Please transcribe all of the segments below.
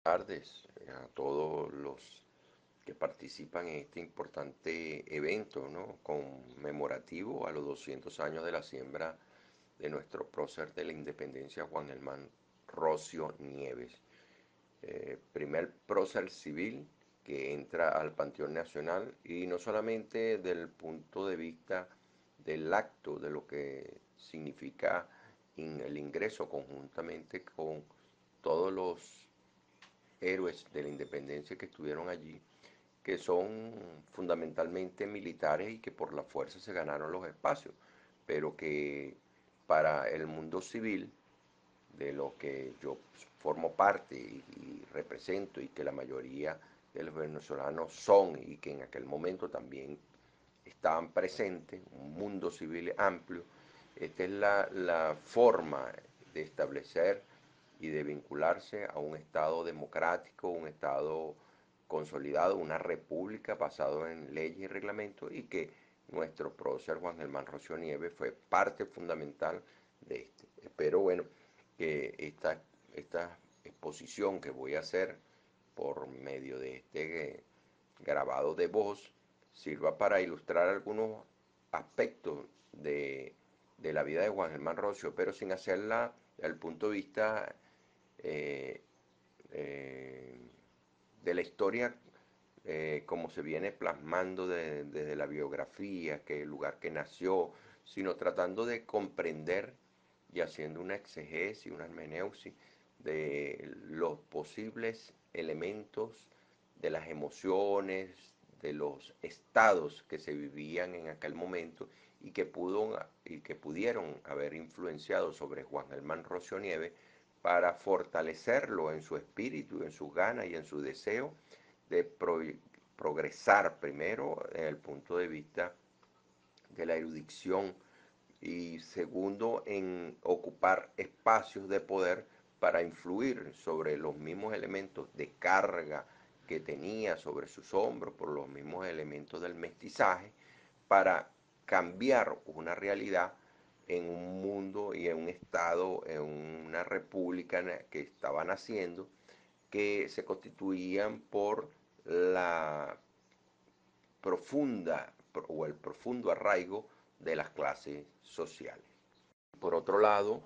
Tardes a todos los que participan en este importante evento, ¿no? Conmemorativo a los 200 años de la siembra de nuestro prócer de la independencia, Juan Germán Rocio Nieves. Primer prócer civil que entra al Panteón Nacional, y no solamente del punto de vista del acto, de lo que significa el ingreso conjuntamente con todos los héroes de la independencia que estuvieron allí, que son fundamentalmente militares y que por la fuerza se ganaron los espacios, pero que para el mundo civil, de lo que yo formo parte y represento, y que la mayoría de los venezolanos son y que en aquel momento también estaban presentes, un mundo civil amplio. Esta es la forma de establecer y de vincularse a un Estado democrático, un Estado consolidado, una república basado en leyes y reglamentos, y que nuestro prócer Juan Germán Rocio Nieves fue parte fundamental de este. Espero, bueno, que esta exposición que voy a hacer por medio de este grabado de voz sirva para ilustrar algunos aspectos de la vida de Juan Germán Rocio, pero sin hacerla desde el punto de vista eh, eh, de la historia, como se viene plasmando desde la biografía, que el lugar que nació, sino tratando de comprender y haciendo una exegesis, una hermeneusis de los posibles elementos, de las emociones, de los estados que se vivían en aquel momento y que pudieron haber influenciado sobre Juan Germán Rocio Nieves para fortalecerlo en su espíritu, en sus ganas y en su deseo de progresar, primero en el punto de vista de la erudición, y segundo en ocupar espacios de poder para influir sobre los mismos elementos de carga que tenía sobre sus hombros por los mismos elementos del mestizaje, para cambiar una realidad en un mundo y en un estado, en una república que estaba naciendo, que se constituían por la profunda o el profundo arraigo de las clases sociales. Por otro lado,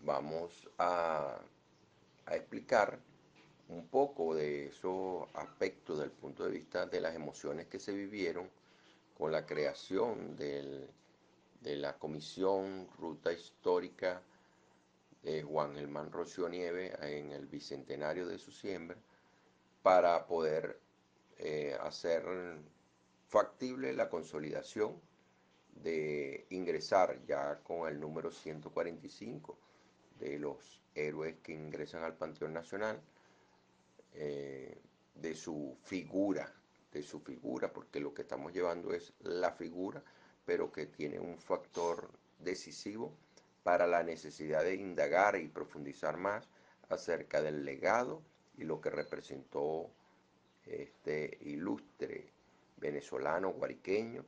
vamos a explicar un poco de esos aspectos del punto de vista de las emociones que se vivieron con la creación de la Comisión Ruta Histórica de Juan Germán Rocio Nieves en el bicentenario de su siembra, para poder hacer factible la consolidación de ingresar ya con el número 145 de los héroes que ingresan al Panteón Nacional, eh, de su figura, porque lo que estamos llevando es la figura, pero que tiene un factor decisivo para la necesidad de indagar y profundizar más acerca del legado y lo que representó este ilustre venezolano guariqueño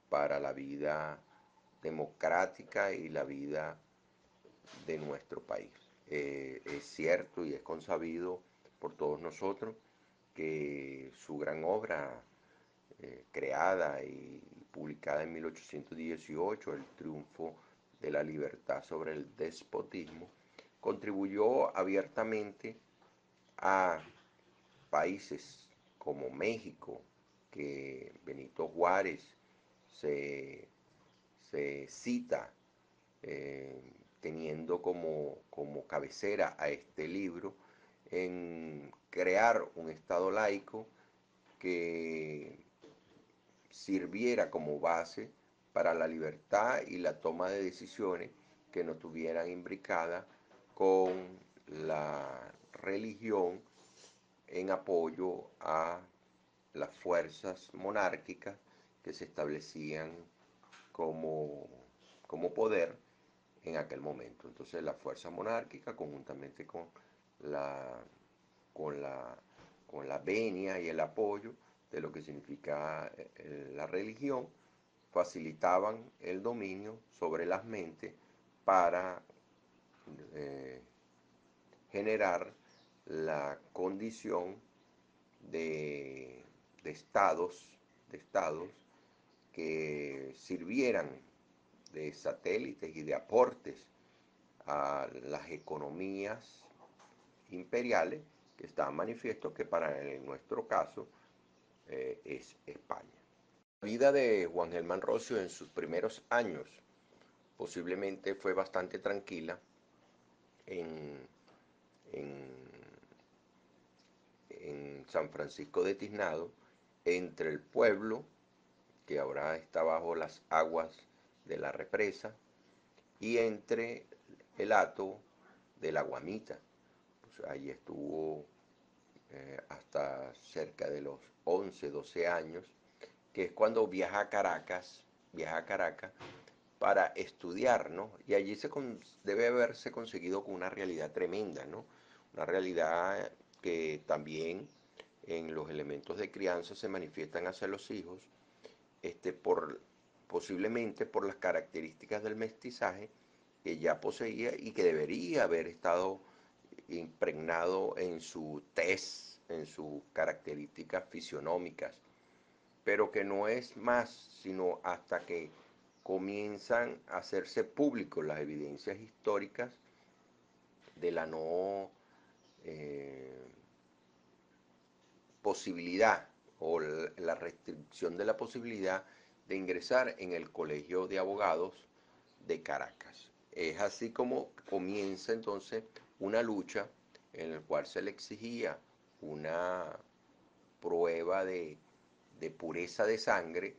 para la vida democrática y la vida de nuestro país. Es cierto y es consabido por todos nosotros que su gran obra, creada y publicada en 1818, El triunfo de la libertad sobre el despotismo, contribuyó abiertamente a países como México, que Benito Juárez se, se cita eh, teniendo como cabecera a este libro, en crear un Estado laico que sirviera como base para la libertad y la toma de decisiones que no tuvieran imbricada con la religión, en apoyo a las fuerzas monárquicas que se establecían como, como poder en aquel momento. Entonces la fuerza monárquica, conjuntamente la, con la, con la venia y el apoyo de lo que significa la religión, facilitaban el dominio sobre las mentes para eh, generar la condición de, de estados, de estados que sirvieran de satélites y de aportes a las economías imperiales, que estaban manifiesto que para nuestro caso es España. La vida de Juan Germán Rossio en sus primeros años posiblemente fue bastante tranquila en, en, en San Francisco de Tiznado, entre el pueblo, que ahora está bajo las aguas de la represa, y entre el hato de la Guamita. Pues ahí estuvo hasta cerca de los 11, 12 años, que es cuando viaja a Caracas para estudiar, ¿no? Y allí debe haberse conseguido con una realidad tremenda, ¿no? Una realidad que también en los elementos de crianza se manifiestan hacia los hijos, por, posiblemente por las características del mestizaje que ya poseía y que debería haber estado impregnado en su tez, en sus características fisionómicas, pero que no es más sino hasta que comienzan a hacerse públicos las evidencias históricas de la no eh, posibilidad o la restricción de la posibilidad de ingresar en el Colegio de Abogados de Caracas. Es así como comienza entonces una lucha en la cual se le exigía una prueba de pureza de sangre,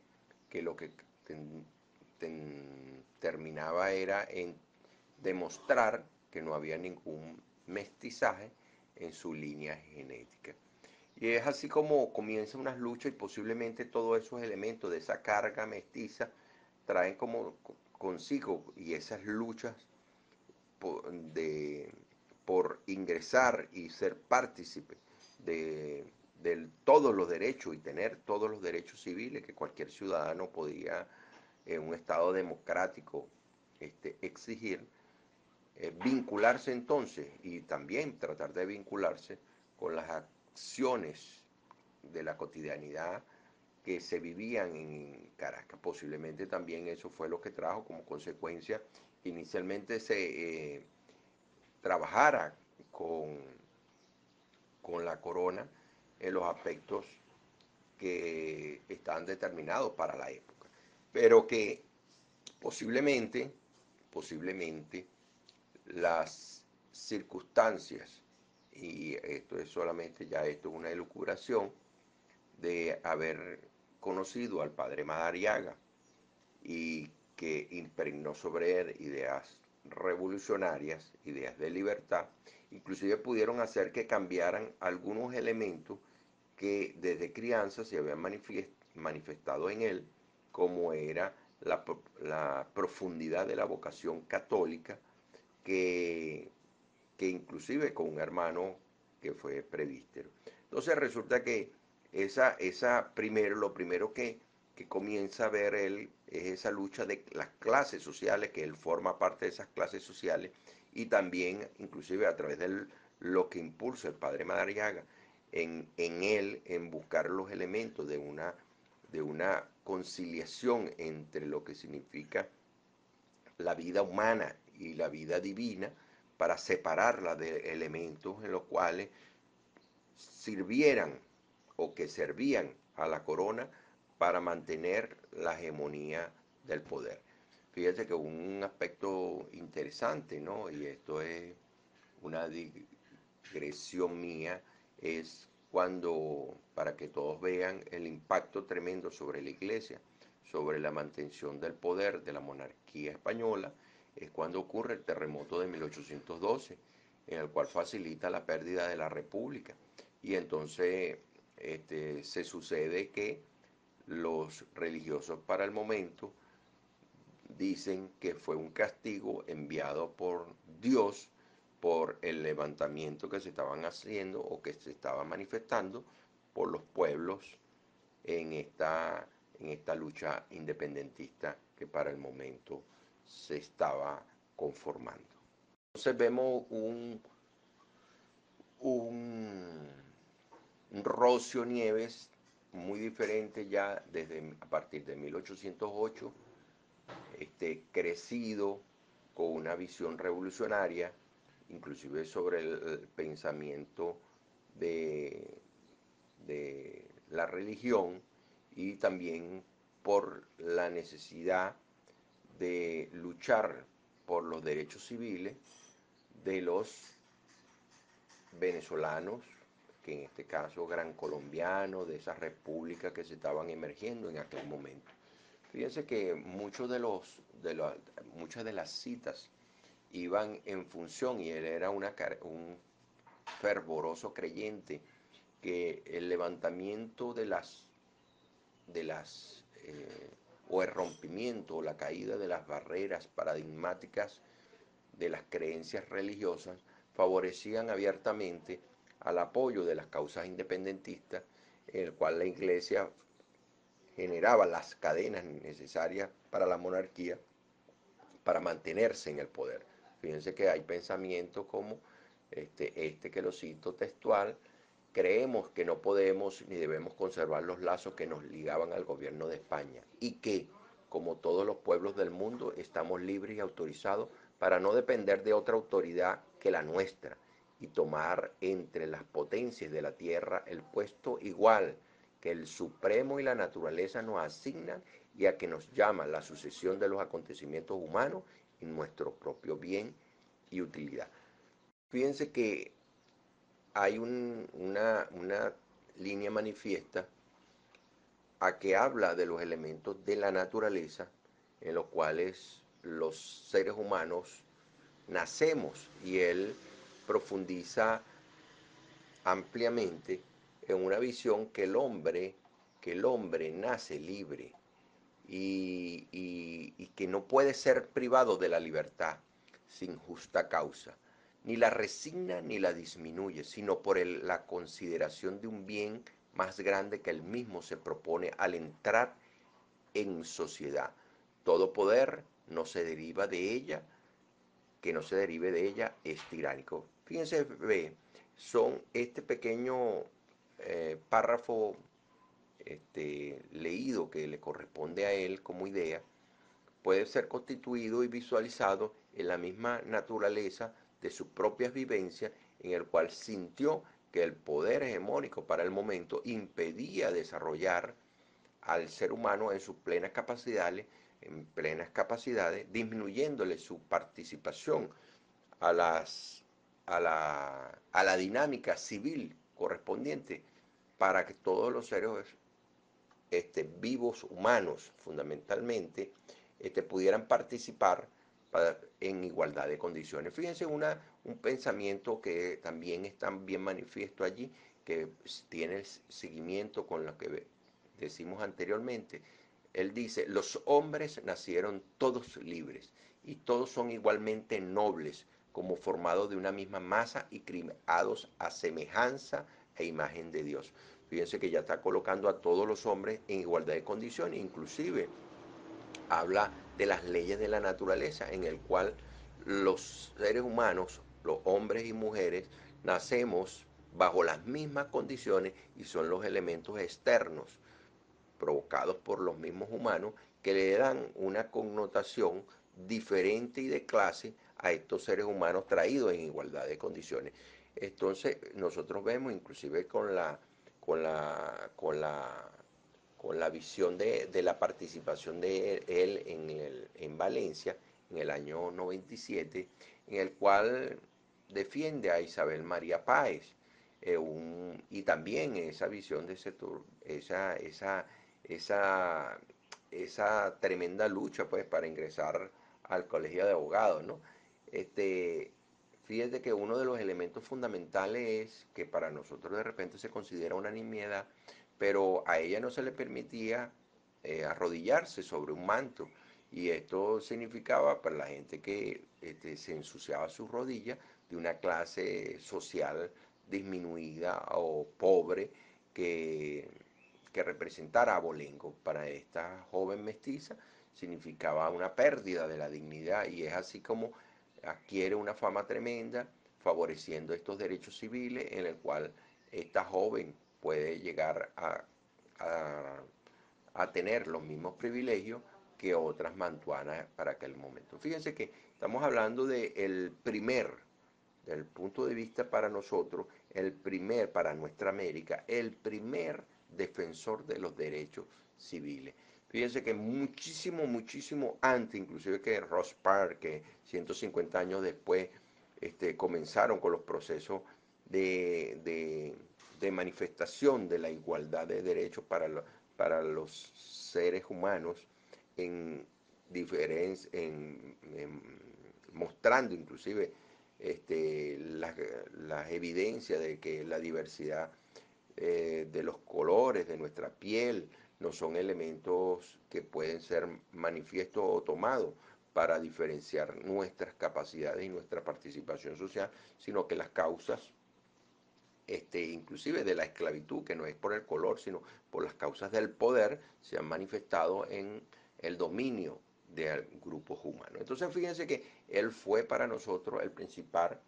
que lo que terminaba era en demostrar que no había ningún mestizaje en su línea genética. Y es así como comienzan unas luchas y posiblemente todos esos elementos de esa carga mestiza traen como consigo y esas luchas por, de, por ingresar y ser partícipe de todos los derechos y tener todos los derechos civiles que cualquier ciudadano podía en un Estado democrático exigir, vincularse entonces y también tratar de vincularse con las acciones de la cotidianidad que se vivían en Caracas. Posiblemente también eso fue lo que trajo como consecuencia que inicialmente se trabajara con la corona en los aspectos que estaban determinados para la época, pero que posiblemente, posiblemente las circunstancias, y esto es solamente ya esto es una elucubración, de haber conocido al padre Madariaga y que impregnó sobre él ideas revolucionarias, ideas de libertad, inclusive pudieron hacer que cambiaran algunos elementos que desde crianza se habían manifestado en él, como era la profundidad de la vocación católica, que, que inclusive con un hermano que fue prevístero. Entonces resulta que lo primero que comienza a ver él es esa lucha de las clases sociales, que él forma parte de esas clases sociales, y también inclusive a través de lo que impulsa el padre Madariaga en él, en buscar los elementos de una conciliación entre lo que significa la vida humana y la vida divina, para separarla de elementos en los cuales sirvieran o que servían a la corona para mantener la hegemonía del poder. Fíjate que un aspecto interesante, ¿no? Y esto es una digresión mía, es cuando, para que todos vean el impacto tremendo sobre la iglesia, sobre la mantención del poder de la monarquía española, es cuando ocurre el terremoto de 1812, en el cual facilita la pérdida de la república. Y entonces se sucede que los religiosos para el momento dicen que fue un castigo enviado por Dios por el levantamiento que se estaban haciendo o que se estaba manifestando por los pueblos en esta lucha independentista que para el momento se estaba conformando. Entonces vemos un, un Rocio Nieves muy diferente ya desde a partir de 1808, crecido con una visión revolucionaria, inclusive sobre el pensamiento de, de la religión y también por la necesidad de luchar por los derechos civiles de los venezolanos, que en este caso gran colombianos, de esas repúblicas que se estaban emergiendo en aquel momento. Fíjense que muchas de las citas iban en función, y él era un fervoroso creyente, que el levantamiento o el rompimiento o la caída de las barreras paradigmáticas de las creencias religiosas favorecían abiertamente al apoyo de las causas independentistas, en el cual la Iglesia generaba las cadenas necesarias para la monarquía para mantenerse en el poder. Fíjense que hay pensamientos como que lo cito textual: creemos que no podemos ni debemos conservar los lazos que nos ligaban al gobierno de España y que, como todos los pueblos del mundo, estamos libres y autorizados para no depender de otra autoridad que la nuestra y tomar entre las potencias de la tierra el puesto igual que el Supremo y la naturaleza nos asignan y a que nos llama la sucesión de los acontecimientos humanos en nuestro propio bien y utilidad. Fíjense que hay una línea manifiesta a que habla de los elementos de la naturaleza en los cuales los seres humanos nacemos, y él profundiza ampliamente en una visión que el hombre nace libre y que no puede ser privado de la libertad sin justa causa, ni la resigna ni la disminuye, sino por la consideración de un bien más grande que él mismo se propone al entrar en sociedad. Todo poder no se deriva de ella, que no se derive de ella es tiránico. Fíjense, ve, son este pequeño párrafo leído que le corresponde a él como idea, puede ser constituido y visualizado en la misma naturaleza de sus propias vivencias, en el cual sintió que el poder hegemónico para el momento impedía desarrollar al ser humano en plenas capacidades, disminuyéndole su participación a, las, a la dinámica civil correspondiente para que todos los seres vivos humanos fundamentalmente pudieran participar en igualdad de condiciones. Fíjense un pensamiento que también está bien manifiesto allí, que tiene seguimiento con lo que decimos anteriormente. Él dice: los hombres nacieron todos libres y todos son igualmente nobles, como formados de una misma masa y creados a semejanza e imagen de Dios. Fíjense que ya está colocando a todos los hombres en igualdad de condiciones, inclusive habla de las leyes de la naturaleza, en el cual los seres humanos, los hombres y mujeres, nacemos bajo las mismas condiciones y son los elementos externos provocados por los mismos humanos que le dan una connotación diferente y de clase a estos seres humanos traídos en igualdad de condiciones. Entonces nosotros vemos inclusive con la, con la visión de la participación de él en Valencia en el año 97, en el cual defiende a Isabel María Páez, y también esa visión de esa, esa tremenda lucha pues para ingresar al colegio de abogados, ¿no? Este, Fíjate que uno de los elementos fundamentales es que para nosotros de repente se considera una nimiedad, pero a ella no se le permitía arrodillarse sobre un manto. Y esto significaba para la gente que se ensuciaba sus rodillas, de una clase social disminuida o pobre, que, que representara abolengo. Para esta joven mestiza significaba una pérdida de la dignidad, y es así como adquiere una fama tremenda, favoreciendo estos derechos civiles en el cual esta joven puede llegar a, a tener los mismos privilegios que otras mantuanas para aquel momento. Fíjense que estamos hablando del primer, del punto de vista para nosotros, el primer, para nuestra América, el primer defensor de los derechos civiles. Fíjense que muchísimo, muchísimo antes, inclusive que Rosa Parks, que 150 años después comenzaron con los procesos de manifestación de la igualdad de derechos para los seres humanos, en, mostrando inclusive las evidencias de que la diversidad de los colores de nuestra piel no son elementos que pueden ser manifiestos o tomados para diferenciar nuestras capacidades y nuestra participación social, sino que las causas, inclusive de la esclavitud, que no es por el color, sino por las causas del poder, se han manifestado en el dominio de grupos humanos. Entonces fíjense que él fue para nosotros el principal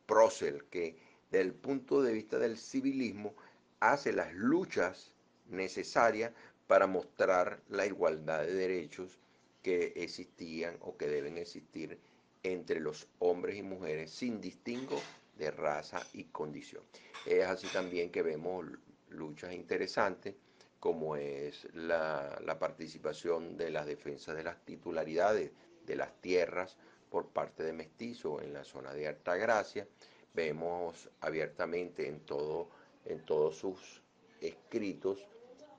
prócer que desde el punto de vista del civilismo hace las luchas necesarias para mostrar la igualdad de derechos que existían o que deben existir entre los hombres y mujeres sin distingo de raza y condición. Es así también que vemos luchas interesantes como es la participación de las defensas de las titularidades de las tierras por parte de mestizos en la zona de Altagracia. Vemos abiertamente en todos sus escritos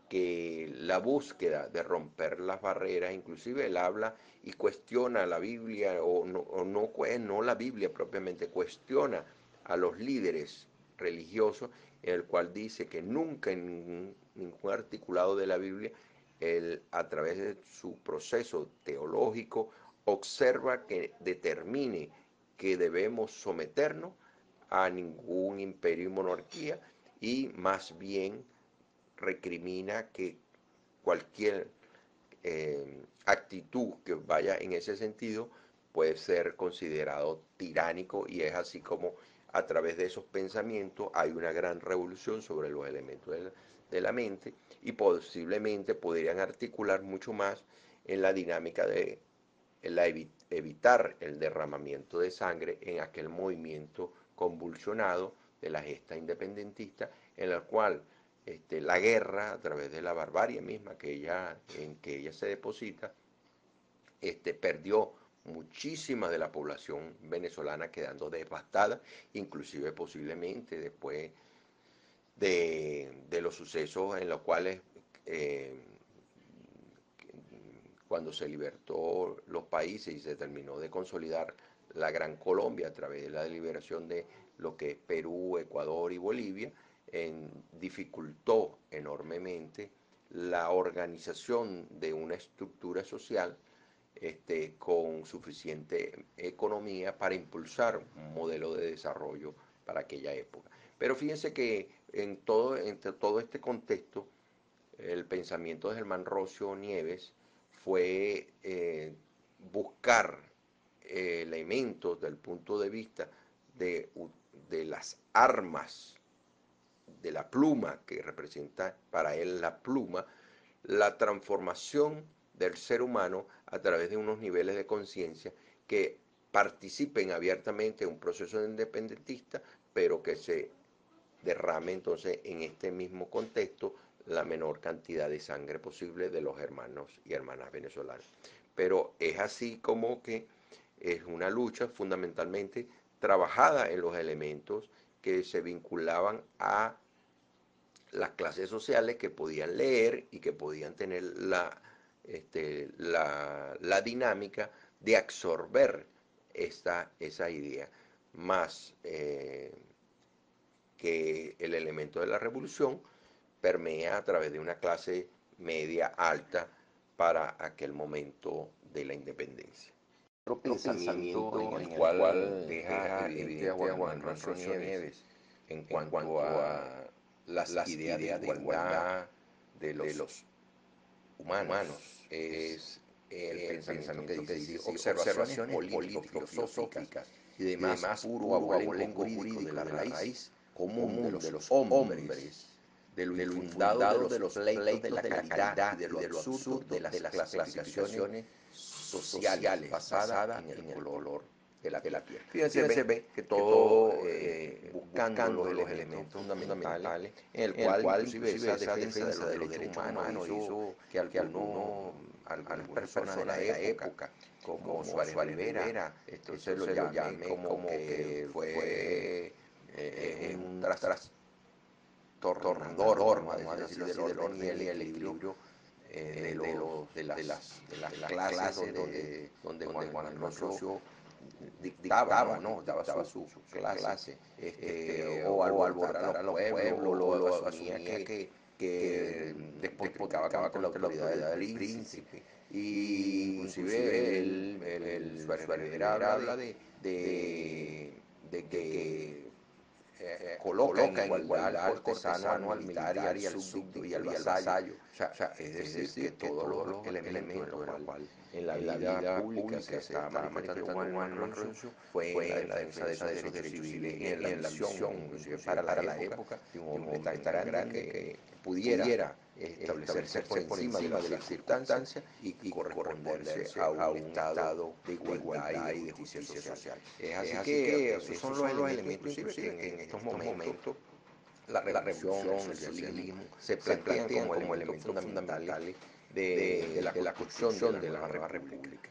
que la búsqueda de romper las barreras, inclusive él habla y cuestiona la Biblia, no la Biblia propiamente, cuestiona a los líderes religiosos, en el cual dice que nunca en ningún articulado de la Biblia, él a través de su proceso teológico observa que determine que debemos someternos a ningún imperio y monarquía, y más bien recrimina que cualquier actitud que vaya en ese sentido puede ser considerado tiránico, y es así como a través de esos pensamientos hay una gran revolución sobre los elementos de la mente, y posiblemente podrían articular mucho más en la dinámica de evitar el derramamiento de sangre en aquel movimiento convulsionado de la gesta independentista, en el cual la guerra, a través de la barbarie misma en que ella se deposita, perdió muchísima de la población venezolana quedando devastada, inclusive posiblemente después de los sucesos en los cuales cuando se libertó los países y se terminó de consolidar la Gran Colombia a través de la liberación de lo que es Perú, Ecuador y Bolivia, dificultó enormemente la organización de una estructura social con suficiente economía para impulsar un modelo de desarrollo para aquella época. Pero fíjense que entre todo este contexto, el pensamiento de Germán Rocio Nieves fue buscar elementos del punto de vista de, de las armas de la pluma, que representa para él la pluma, la transformación del ser humano a través de unos niveles de conciencia que participen abiertamente en un proceso independentista, pero que se derrame entonces en este mismo contexto la menor cantidad de sangre posible de los hermanos y hermanas venezolanas. Pero es así como que es una lucha fundamentalmente trabajada en los elementos que se vinculaban a las clases sociales que podían leer y que podían tener la dinámica de absorber esa idea, más que el elemento de la revolución permea a través de una clase media alta para aquel momento de la independencia. Otro pensamiento en el cual deja evidente a Juan Manuel Rocío Nieves en cuanto a las ideas de igualdad de los humanos es el pensamiento que dice observaciones político-filosóficas y demás puro abolengo jurídico de la raíz común de los hombres, de lo infundado de los pleitos de la calidad y de lo absurdo de las clasificaciones sociales basadas en el color de la piel. Fíjense ve que todo buscando los elementos fundamentales en el cual inclusive esa defensa de los derechos humanos hizo que algunas personas de la época, como Suárez Rivera, entonces lo llame como que fue un trastornador, vamos a decir, del orden y el equilibrio de las clases donde Juan Manuel Rocío dictaba, ¿no? Daba su clase, o alborotar a los pueblos, o asumía que despotricaba con la autoridad del príncipe. Y inclusive el Suárez Rivera habla de que coloca en igualdad al cortesano, al militar y al súbdito y al vasallo. O sea, es decir, que todos los elementos en los cuales en la vida pública se está manifestando Juan Manuel Rocío fue en la defensa de esos derechos civiles y en la visión, inclusive para la época, de un hombre tan grande que pudiera establecerse por encima de las circunstancias y corresponderse a un estado de igualdad y de justicia social. Es así que esos son los elementos, inclusive, que en estos momentos la revolución, el socialismo, se plantean como elementos fundamentales de la construcción de la nueva república.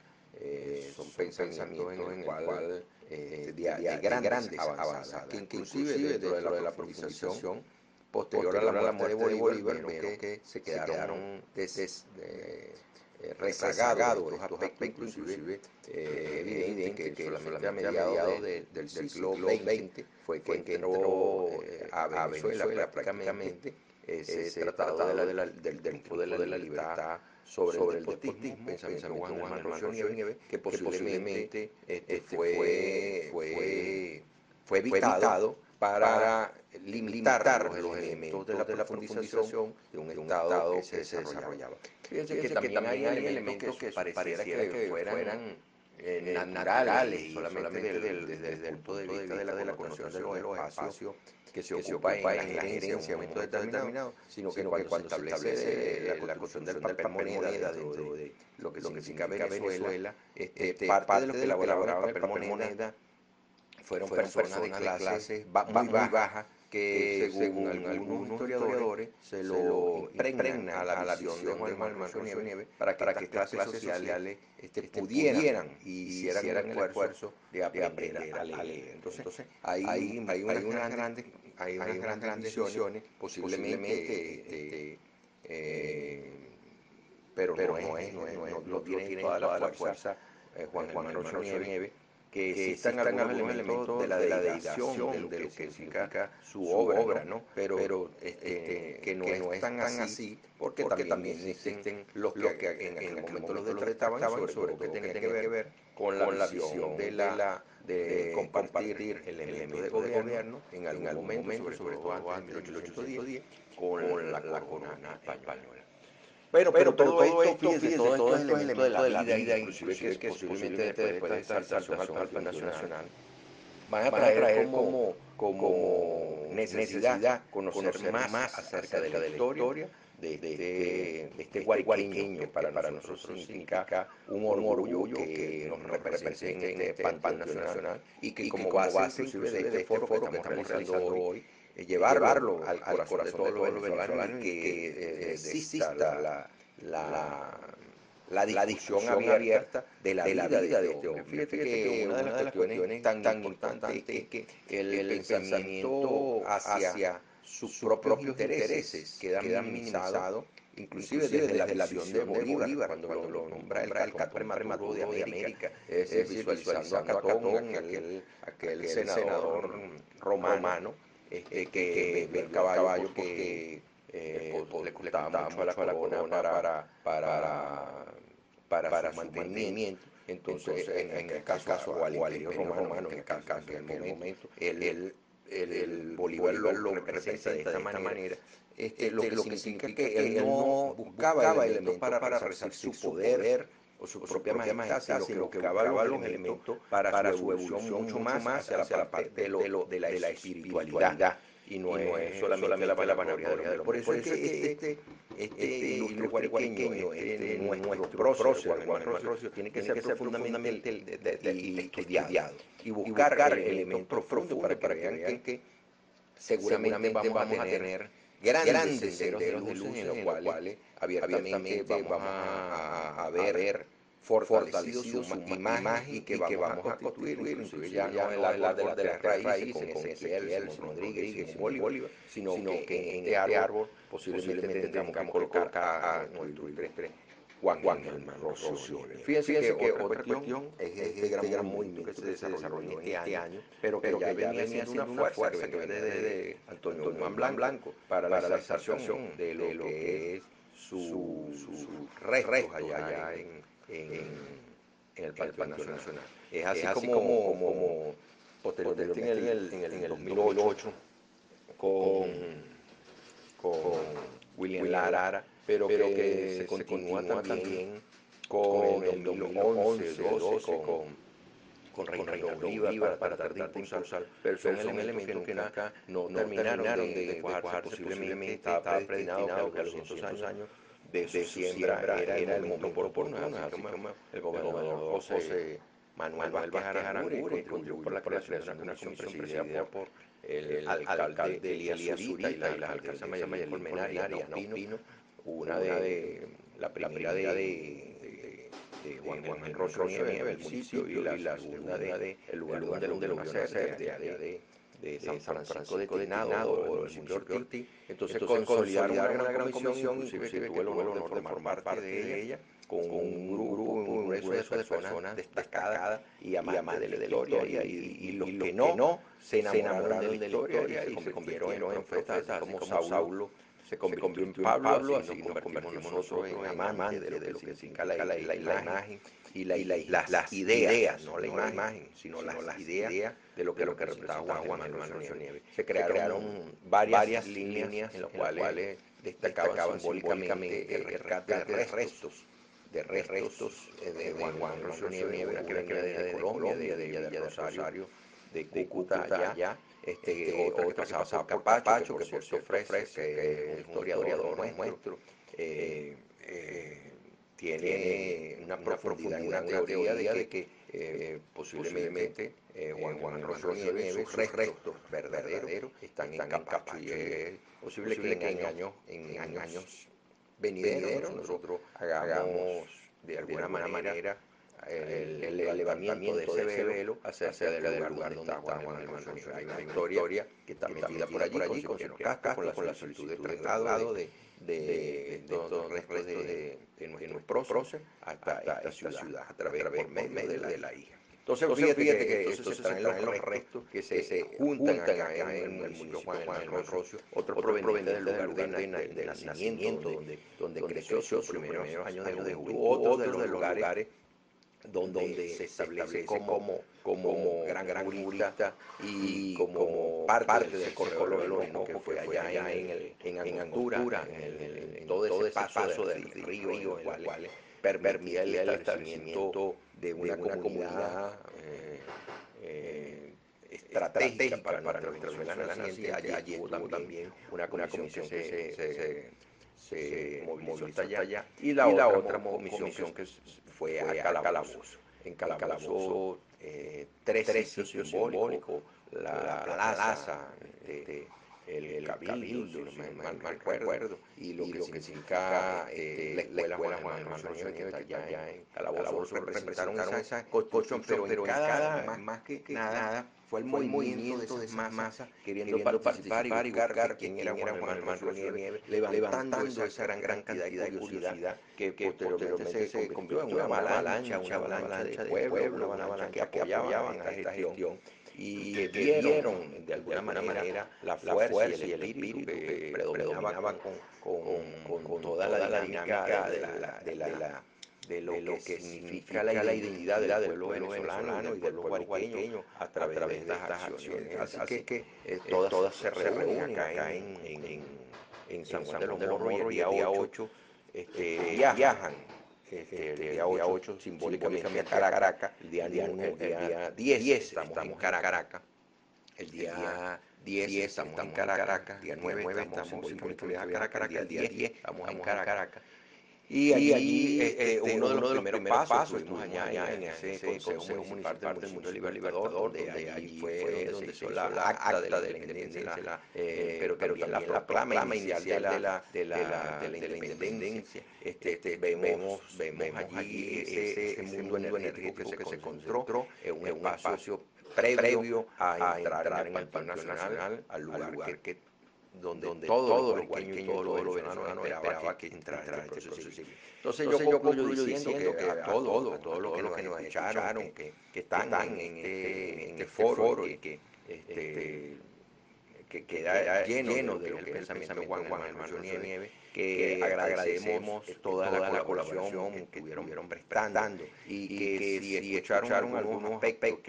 Son pensamientos en el cual de grandes avanzadas, que inclusive dentro de la profundización posterior a la muerte de Bolívar, vieron que se quedaron rezagados estos aspectos, inclusive evidente que solamente a mediados del siglo XX fue que entró a Venezuela prácticamente ese tratado del triunfo de la libertad sobre el despotismo, pensamiento de Juan Manuel Rocío Nieves, que posiblemente fue evitado para limitar los elementos de la profundización de un Estado que se desarrollaba. Fíjense que también hay elementos que pareciera que fueran naturales y solamente desde el punto de vista de la connotación de los espacios que se ocupa en la gerencia en un momento determinado, sino que cuando se establece la construcción del papel moneda dentro de lo que significa Venezuela, parte de los que elaboraban el papel moneda fueron personas de clases muy bajas que según algunos historiadores se lo impregna a la visión de Juan Manuel Rocío Nieves para que estas clases sociales pudieran y hicieran el esfuerzo de aprender a leer. Entonces hay unas grandes visiones, posiblemente, pero no tiene toda la fuerza Juan Manuel Rocío Nieves, que existan algunos elementos de la dedicación de lo que significa su obra, ¿no? Pero que no es tan así, porque también existen los que en aquel momento los detractaban, sobre todo que tienen que ver con la visión de compartir el elemento de gobierno en algún momento, sobre todo antes de 1810, con la corona española. Bueno, pero todo esto, fíjense, todos estos elementos de la vida, inclusive que posiblemente después de esta exaltación al plan nacional, van a traer como necesidad conocer más acerca de la historia de este guariqueño, que para nosotros significa un orgullo que nos represente en este pan nacional y que como base inclusive de este foro que estamos realizando hoy, llevarlo al corazón de todos los venezolanos y que exista la discusión abierta de la vida de este hombre. Fíjate que una de las cuestiones tan importantes es que el pensamiento hacia sus propios intereses queda minimizado, inclusive desde la visión de Bolívar, cuando lo nombra el Calcat prematuro de América, es decir, visualizando a Catón, aquel senador romano, que ve el caballo porque le costaba mucho a la corona para su mantenimiento. Entonces, en el caso o al Imperio Romano, en aquel momento, el Bolívar lo representa de esta manera, lo que significa que él no buscaba elementos para resarcir su poder o su propia majestad, sino que buscaba los elementos para su evolución mucho más hacia la parte de la espiritualidad. Y no es solamente la vanagloria del hombre. Por eso es que este ilustre guariqueño, nuestro prócer, Juan Manuel Rocío, tiene que ser profundamente estudiado y buscar elementos profundos para que vean que seguramente vamos a tener grandes senderos de luces en los cuales abiertamente vamos a ver fortalecido su imagen y que vamos a constituir, inclusive ya no el árbol de las raíces con Ezequiel, Simón Rodríguez, Simón Bolívar, sino que en este árbol posiblemente tengamos que colocar a nuestro ilustre Juan Manuel Rocío. Fíjense que otra cuestión es este gran movimiento que se desarrolló en este año, pero que ya venía siendo una fuerza que viene desde Antonio Guzmán Blanco para la exaltación de lo que es su restos allá en el Panteón Nacional. Es así como posteriormente en el 2008 con William Lara, pero que se continúa también con el 2011, 12, con Reinaldo Bolívar para tratar de impulsar, pero son elementos que no terminaron de cuajarse. Posiblemente estaba predestinado que a los 200 años de su siembra era el momento oportuno, así como el gobernador José Manuel Vázquez Aranguren contribuyó por la creación de una comisión presidida por el alcalde Elías Zurita y la alcaldesa Mayerlin Colmenares, Pino, la primera de Juan Manuel Rocío Nieves, el municipio, y la segunda el lugar donde lo vio nacer, de San Francisco de Tinado, o del municipio de Ortiz. Entonces consolidaron una gran comisión, inclusive tuve el honor de formar parte de ella, con un grueso de personas destacadas y amantes de la historia, y los que no se enamoraron de la historia y se convirtieron en profetas, como Saulo se convirtió en Pablo, así nos convertimos nosotros en amantes de lo que significa la imagen y las ideas, no la imagen, sino las ideas de lo que representaba Juan Manuel Rocío Nieves. Se crearon varias líneas en las cuales destacaban simbólicamente el rescate de restos de Juan Manuel Rocío Nieves, una que venía de Colombia, de Villa del Rosario, de Cúcuta, allá. Otra que pasaba por Capacho, que por cierto Fres, que es un historiador nuestro, tiene una profundidad, una teoría de que posiblemente Juan Manuel Rocío Nieves, sus restos verdaderos están en Capacho, y es posible que en años venideros nosotros hagamos de alguna manera el levantamiento de ese velo acerca del lugar donde está Juan Manuel Rocío Nieves. Hay una historia que está metida por allí, con los cascos, con la solicitud de traslado de estos restos de nuestro prócer hasta esta ciudad, a través por medio de la hija. Entonces fíjate que estos se traen los restos que se juntan acá en el municipio Juan Manuel Rocío, otros provenientes del lugar de nacimiento, donde creció sus primeros años de juventud, otros de los lugares donde se establece como gran jurista y como parte del corredor del Orinoco, que fue allá en Angostura, en todo ese paso del río, en el cual permitía el establecimiento de una comunidad estratégica para nuestra Venezuela naciente. Allí estuvo también una comisión que se movilizó hasta allá, y la otra comisión que fue a Calabozo. En Calabozo, tres sitios simbólicos: la plaza, el cabildo, mal recuerdo, y lo que significa la escuela Juan Manuel Rocío Nieves, que está allá en Calabozo. Representaron esa construcción, pero en cada, más que nada, fue el movimiento de esas masas queriendo participar y buscar quién era Juan Manuel Rocío Nieves, levantando esa gran cantidad de curiosidad que posteriormente se convirtió en una avalancha de pueblo, una avalancha que apoyaban a esta gestión, y que vieron de alguna manera la fuerza y el espíritu que predominaba con toda la dinámica de lo que significa la identidad del pueblo venezolano y del pueblo guariqueño a través de estas acciones. Así que todas se reúnen acá en San Juan de los Morros, y el día 8 viajan el día 8 simbólicamente a Caracas, el día 10 estamos en Caracas, el día 10 estamos en Caracas, el día 9 estamos simbólicamente a Caracas, el día 10 estamos en Caracas. Y allí uno de los primeros pasos estuvimos allá en ese Consejo Municipal del Mundo Libertador, donde allí fue donde se hizo la acta de la independencia, pero también la proclama inicial de la independencia. Vemos allí ese mundo energético que se encontró en un espacio previo a entrar en el Parque Nacional, al lugar donde todos los guariqueños y todos los venezolanos esperaban que entrara este proceso civil. Entonces yo concluyo diciendo que a todos los que nos escucharon, que están en este foro y que queda lleno de lo que es el pensamiento de Juan Hermano Nieves, que agradecemos toda la colaboración que estuvieron prestando y que si escucharon algunos aspectos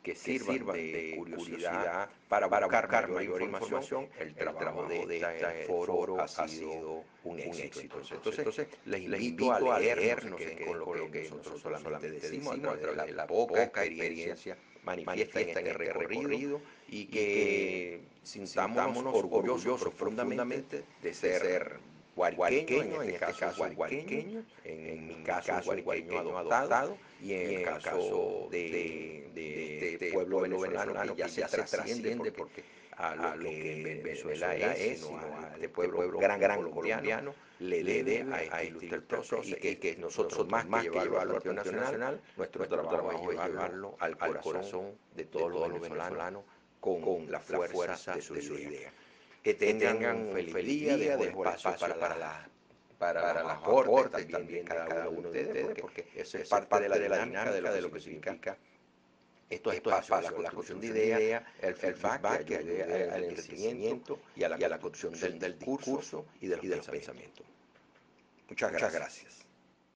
que sirvan de curiosidad para buscar mayor información, el trabajo de este foro ha sido un éxito. Entonces les invito a leernos con lo que nosotros solamente decimos a través de la poca experiencia manifiesta en este recorrido y que sintámonos orgullosos profundamente de ser guariqueños, en este caso guariqueños, en mi caso guariqueño adoptado, y en el caso de este pueblo venezolano que ya se trasciende porque a lo que Venezuela es, sino a este pueblo gran colombiano, le debe a este ilustre proceso y que nosotros más que llevarlo al Partido Nacional, nuestro trabajo es llevarlo al corazón de todos los venezolanos con la fuerza de su idea. Que tengan un feliz día, dejo el espacio para los aportes también de cada uno de ustedes, porque eso es parte de la dinámica de lo que significa estos espacios, la construcción de ideas, el feedback que ayude al enriquecimiento y a la construcción del discurso y de los pensamientos. Muchas gracias.